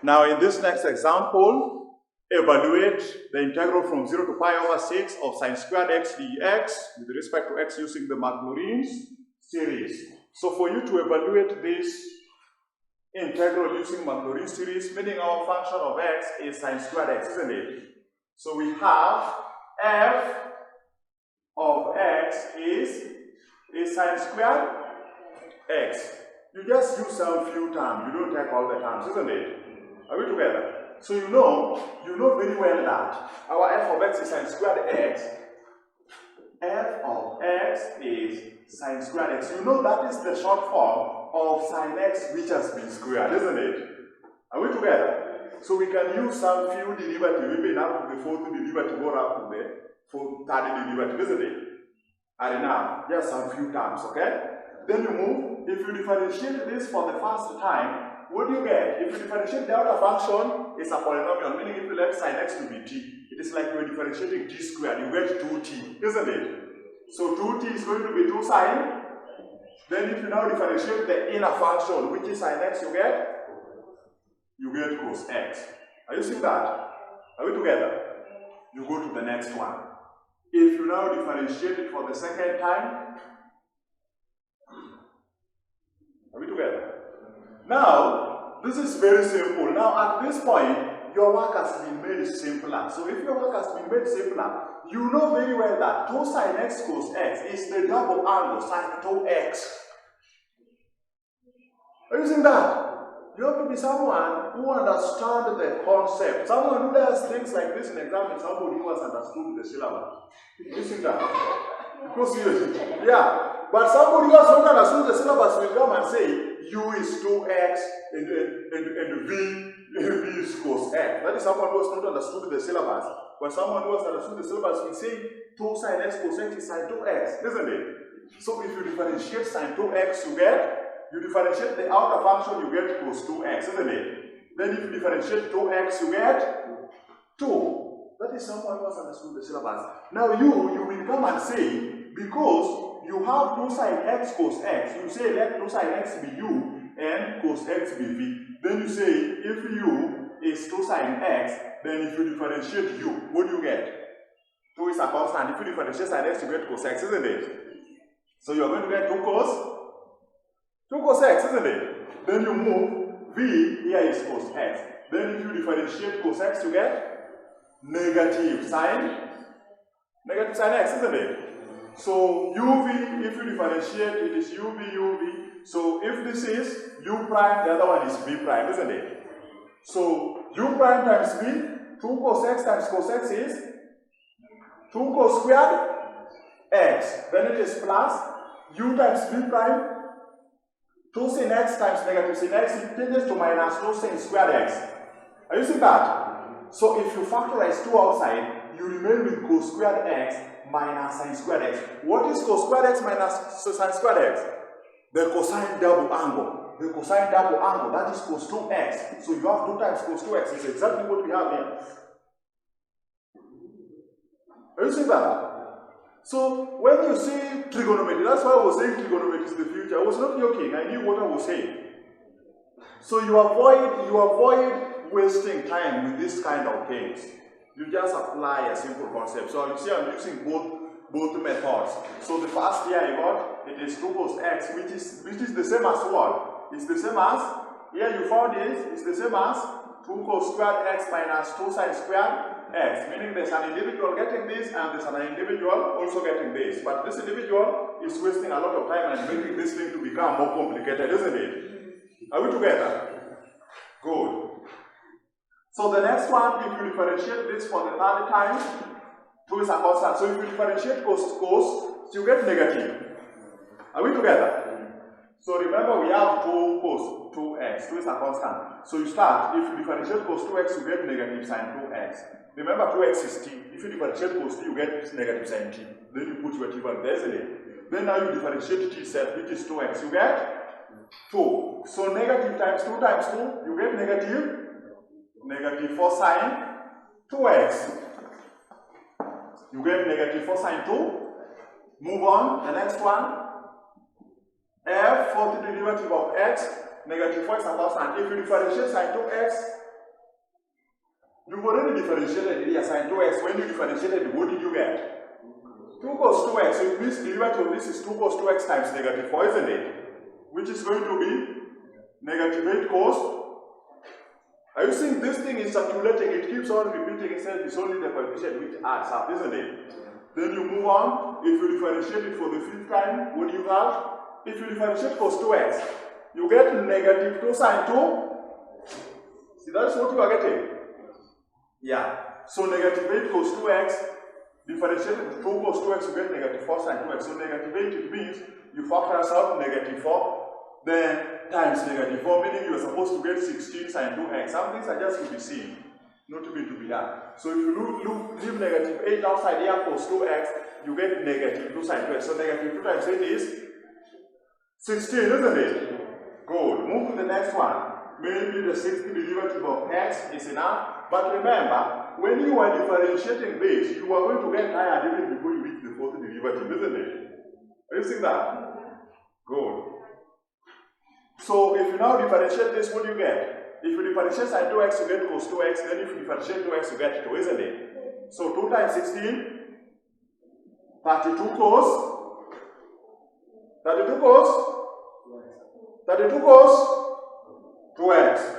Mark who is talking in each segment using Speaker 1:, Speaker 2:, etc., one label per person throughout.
Speaker 1: Now in this next example, evaluate the integral from 0 to pi over 6 of sine squared x dx with respect to x using the Maclaurin's series. So for you to evaluate this integral using Maclaurin series, meaning our function of x is sine squared x, isn't it? So we have f of x is sine squared x. You just use some few terms, you don't take all the terms, isn't it? Are we together? So you know very well that our f of x is sine squared x. F of x is sine squared x. You know that is the short form of sine x which has been squared, isn't it? Are we together? So we can use some few derivative, even up to the fourth derivative or up to the third derivative, isn't it? And now, just some few terms, okay? Then you move. If you differentiate this for the first time, what do you get? If you differentiate the outer function, it's a polynomial, meaning if you let sine x to be t, it is like you're differentiating t squared, you get 2t, isn't it? So 2t is going to be 2 sine. Then if you now differentiate the inner function, which is sine x, you get cos x. Are you seeing that? Are we together? You go to the next one. If you now differentiate it for the second time, are we together? Now, this is very simple. Now, at this point, your work has been made simpler. So, if your work has been made simpler, you know very well that 2 sine x cos x is the double angle sine 2x. Are you seeing that? You have to be someone who understands the concept. Someone who does things like this in exam is somebody who has understood the syllabus. Are you seeing that? Because yeah. But somebody who has not understood the syllabus will come and say u is 2x and v is cos x. That is someone who has not understood the syllabus. But someone who has understood the syllabus will say 2 sine x cos x is sine 2x, isn't it? So if you differentiate sine 2x, you differentiate the outer function, you get cos 2x, isn't it? Then if you differentiate 2x, you get 2. That is someone who has understood the syllabus. Now you will come and say, because you have 2 sine x cos x, you say let 2 sine x be u and cos x be v. Then you say if u is 2 sine x, then if you differentiate u, what do you get? 2 is a constant. If you differentiate sine x, you get cos x, isn't it? So you are going to get 2 cos x, isn't it? Then you move, v here is cos x. Then if you differentiate cos x, you get negative sine x, isn't it? So uv, if you differentiate, it is uv. So if this is u prime, the other one is v prime, isn't it? So u prime times v, 2 cos x times cos x is 2 cos squared x. Then it is plus u times v prime, 2 sin x times negative sin x, it changes to minus 2 sin squared x. Are you seeing that? So if you factorize 2 outside, you remain with cos squared x minus sine squared x. What is cos squared x minus sine squared x? The cosine double angle. The cosine double angle, that is cos 2x. So you have 2 times cos 2x. It's exactly what we have here. Are you seeing that? So when you see trigonometry, that's why I was saying trigonometry is the future. I was not joking. I knew what I was saying. So you avoid wasting time with this kind of things. You just apply a simple concept. So you see I'm using both methods. So the first here I got, it is 2 cos x, which is the same as what? It's the same as, here you found it's the same as 2 cos squared x minus 2 sine squared x, meaning there's an individual getting this and there's an individual also getting this. But this individual is wasting a lot of time and making this thing to become more complicated, isn't it? Are we together? Good. So the next one, if you differentiate this for the third time, 2 is a constant. So if you differentiate cos, you get negative. Are we together? So remember we have 2 cos 2x, 2 is a constant. So you start, if you differentiate cos 2x, you get negative sine 2x. Remember 2x is t. If you differentiate cos t, you get negative sine t. Then you put your t back there, isn't it? Then now you differentiate t itself, which is 2x, you get 2. So negative times 2 times 2, you get negative 4 sine 2x. You get negative 4 sine 2. Move on, the next one. F for the derivative of x, negative 4 is a constant. If you differentiate sine 2x, You've already differentiated here sin 2x. When you differentiated, what did you get? 2 cos 2x. So it means the derivative of this is 2 cos 2x times negative 4, isn't it? Which is going to be negative 8 cos. Are you seeing this thing is circulating? It keeps on repeating itself. It's only the coefficient which adds up, isn't it? Then you move on. If you differentiate it for the 5th time, what do you have? If you differentiate cos 2x, you get negative 2 sin 2. See, that's what you are getting. Yeah. So negative 8 cos 2x, differentiated with 2 cos 2x, you get negative 4 sin 2x. So negative 8, it means you factor out negative 4, then times negative 4, meaning you are supposed to get 16 sin 2x. Some things are just to be seen, not to be done. So if you leave negative 8 outside here cos 2x, you get negative 2 sin 2x. So negative 2 times 8 is 16, isn't it? Good. Move to the next one. Maybe the 6th derivative of x is enough. But remember, when you are differentiating this, you are going to get tired even before you reach the 4th derivative, isn't it? Are you seeing that? Good. So if you now differentiate this, what do you get? If you differentiate sin 2x, you get cos 2x. Then if you differentiate 2x, you get 2, isn't it? So 2 times 16, 32 cos. 32 cos. 32 cos 2x.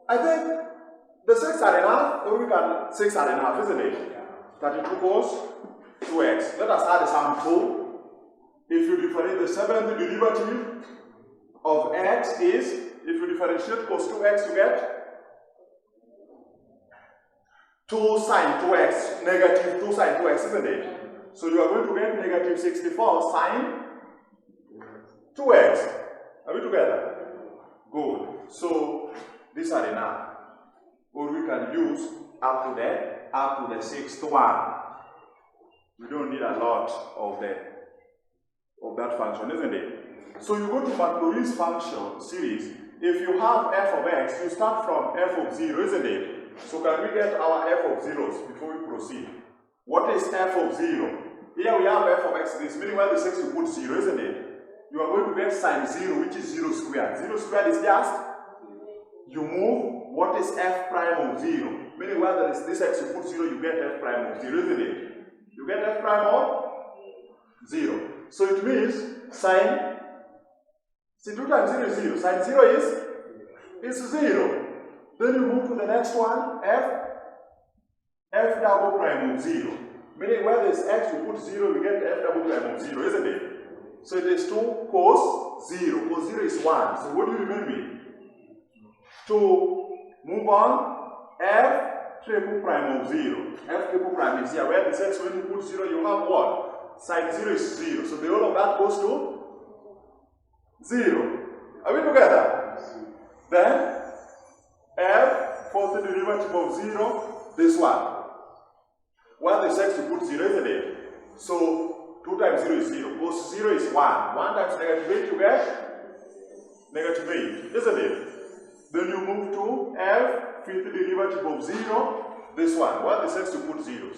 Speaker 1: I think the 6 are enough, or we can 6 are enough, isn't it? 32 cos 2x. Let us add some 2. If you differentiate the 7th derivative of x is, if you differentiate cos 2x, you get 2 sin 2x, negative 2 sin 2x, isn't it? So you are going to get negative 64 sin 2x. Are we together? Good. So these are enough. Or we can use up to the 6th one. We don't need a lot of that function, isn't it? So you go to Maclaurin's function series. If you have f of x, you start from f of 0, isn't it? So can we get our f of zeros before we proceed? What is f of 0? Here we have f of x, this meaning when the 6 you put 0, isn't it? You are going to get sin 0, which is 0 squared. 0 squared is just, you move what is f prime of 0. Meaning where there is this x you put 0, you get f prime of 0, isn't it? You get f prime of 0. So it means sin 2 times 0 is 0. Sin 0 is 0. Then you move to the next one, f double prime of 0. Meaning where there is x, you put 0, you get f double prime of 0, isn't it? So it is 2 cos 0. Cos 0 is 1. So what do you remain with? To move on, f triple prime of 0. F triple prime is here. Where the x, when you put 0, you have what? Sin 0 is 0. So the whole of that goes to 0. Are we together? Then f fourth derivative of 0, this one. Where the x you put 0, isn't it? So 2 times 0 is 0. Cos 0 is 1. 1 times negative 8 you get negative 8, isn't it? Then you move to f fifth derivative of 0, this one. Where the x you put 0.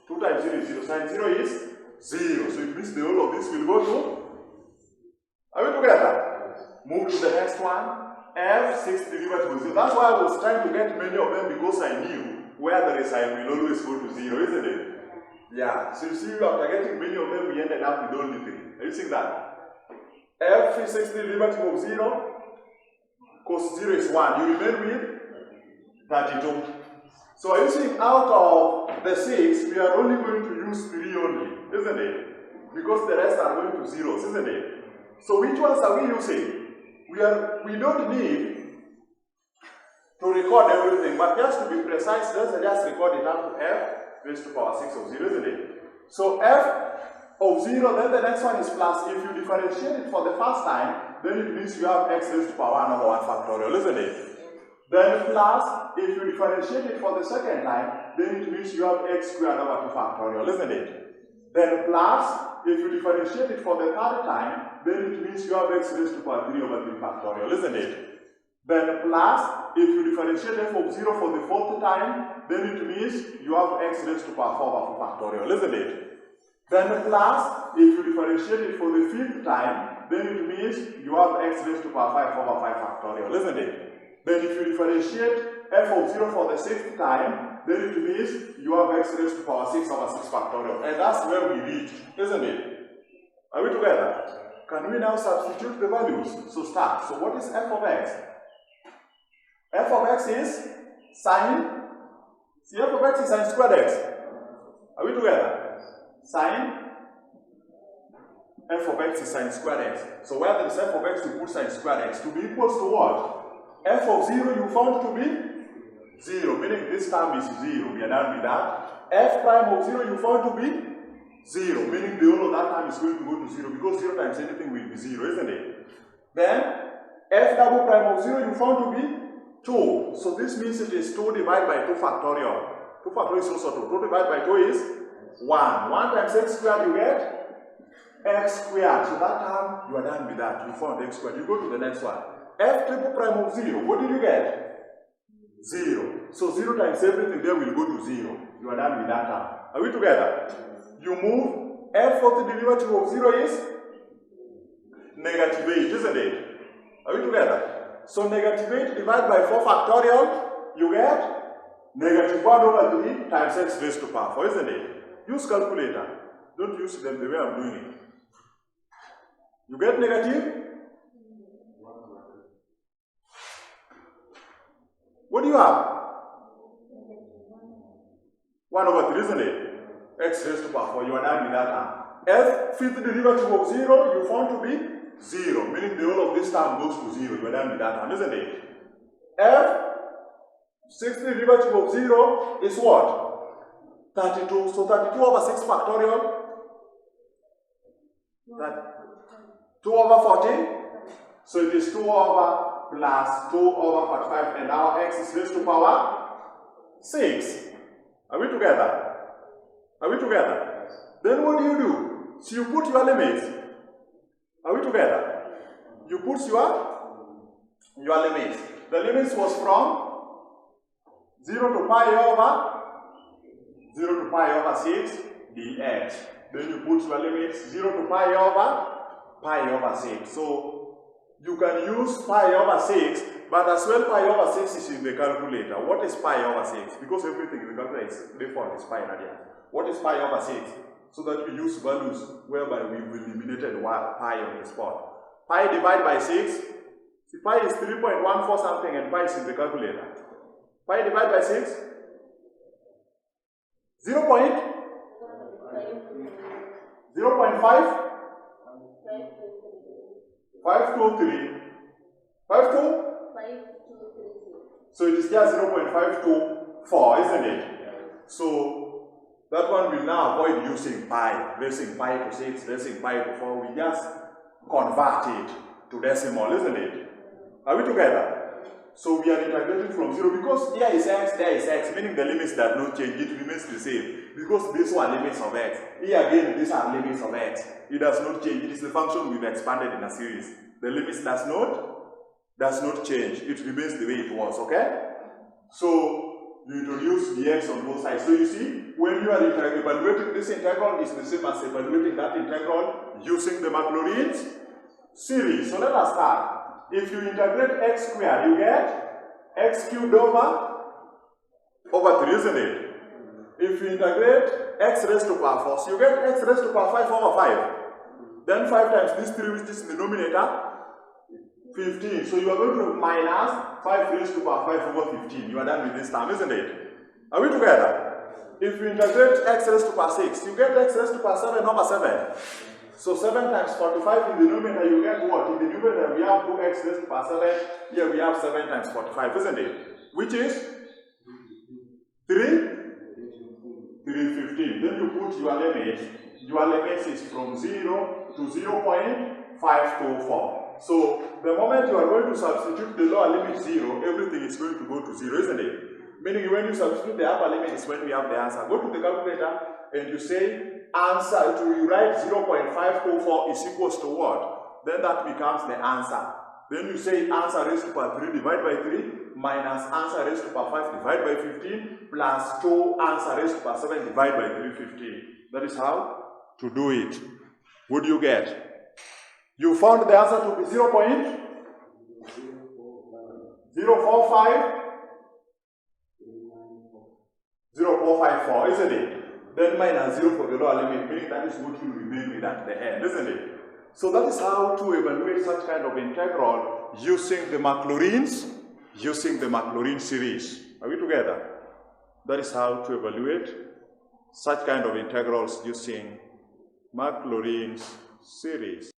Speaker 1: 2 times 0 is 0. Sin 0 is 0. So it means the whole of this will go to. Are we together? Move to the next one. F sixth derivative of 0. That's why I was trying to get many of them, because I knew where there is I will always go to 0, isn't it? Yeah. So you see, after getting many of them, we ended up with only 3. Are you seeing that? F sixth derivative of 0. Cos 0 is 1. You remain with 32. So are you seeing, out of the 6, we are only going to use 3 only, isn't it? Because the rest are going to zeros, isn't it? So which ones are we using? We don't need to record everything, but just to be precise, let's just record it up to f raised to power 6 of 0, isn't it? So f of 0, then the next one is plus. If you differentiate it for the first time, then it means you have x raised to power 1 over 1 factorial, isn't it? Then plus, if you differentiate it for the second time, then it means you have x squared over 2 factorial, isn't it? Then plus, if you differentiate it for the third time, then it means you have x raised to power 3 over 3 factorial, isn't it? Then plus, if you differentiate f of 0 for the fourth time, then it means you have x raised to power 4 over 4 factorial, isn't it? Then plus, if you differentiate it for the fifth time, then it means you have x raised to power 5 over 5 factorial, isn't it? Then if you differentiate f of 0 for the 6th time, then it means you have x raised to power 6 over 6 factorial. And that's where we reach, isn't it? Are we together? Can we now substitute the values? So start. So what is f of x? F of x is sine. See, f of x is sine squared x. Are we together? Sine. F of x is sine squared x. So where there is f of x, you put sine squared x to be equals to what? F of 0 you found to be 0, meaning this term is 0. We are done with that. F prime of 0 you found to be 0, meaning the whole of that term is going to go to 0 because 0 times anything will be 0, isn't it? Then f double prime of 0 you found to be 2. So this means it is 2 divided by 2 factorial. 2 factorial is also 2. 2 divided by 2 is 1. 1 times x squared you get x squared. So that term, you are done with that. You found x squared. You go to the next one. F triple prime of 0. What did you get? 0. So 0 times everything there will go to 0. You are done with that term. Are we together? You move. F of the derivative of 0 is negative 8, isn't it? Are we together? So negative 8 divided by 4 factorial, you get negative 1 over 3 times x raised to power 4, isn't it? Use calculator. Don't use them the way I'm doing it. You get negative? What do you have? 1 over 3, isn't it? X raised to power 4, you are done with that term. F fifth derivative of 0, you found to be 0, meaning the whole of this term goes to 0, you are done with that term, isn't it? F sixth derivative of 0 is what? 32. So 32 over 6 factorial. That 2 over 40. So it is 2 over plus 2 over 45, and our x is raised to power 6. Are we together? Are we together? Then what do? So you put your limits. Are we together? You put your limits. The limits was from 0 to pi over 6 dx. Then you put your limits 0 to pi over 6. So you can use pi over 6, but as well pi over 6 is in the calculator. What is pi over 6? Because everything in the calculator is default is pi radian. What is pi over 6? So that we use values whereby we've eliminated pi on the spot. Pi divided by 6. See, pi is 3.14 something and pi is in the calculator. Pi divided by 6. 0.5. 523. 52? So it is just 0.524, isn't it? So that one will now avoid using pi, raising pi to 6, raising pi to 4. We just convert it to decimal, isn't it? Are we together? So we are integrating from 0 because here is x, there is x, meaning the limits that don't change, it remains the same. Because these are limits of x. Here again, these are limits of x. It does not change. It is the function we've expanded in a series. The limits does not change. It remains the way it was, okay? So you introduce the x on both sides. So you see, when you are evaluating this integral, is the same as evaluating that integral using the Maclaurin's series. So let us start. If you integrate x squared, you get x cubed over 3, isn't it? If you integrate x raised to power 4, so you get x raised to power 5 over 5. Then 5 times this 3, which is in the numerator, 15. So you are going to minus 5 raised to power 5 over 15. You are done with this term, isn't it? Are we together? If you integrate x raised to power 6, you get x raised to power 7 over 7. So 7 times 45 in the numerator, you get what? In the numerator, we have 2x raised to power 7. Here we have 7 times 45, isn't it? Which is 315. Then you put your limits. Your limits is from 0 to 0.524. So the moment you are going to substitute the lower limit 0, everything is going to go to 0, isn't it? Meaning when you substitute the upper limit is when we have the answer. Go to the calculator and you say answer, you write 0.524 is equals to what? Then that becomes the answer. Then you say answer raised to power 3 divided by 3 minus answer raised to power 5 divided by 15 plus 2 answer raised to power 7 divided by 315. That is how to do it. What do you get? You found the answer to be 0.049. 045? 0454, isn't it? Then minus 0 for the lower limit, meaning that is what will remain with at the end, isn't it? So that is how to evaluate such kind of integral using the Maclaurin's, using the Maclaurin series. Are we together? That is how to evaluate such kind of integrals using Maclaurin's series.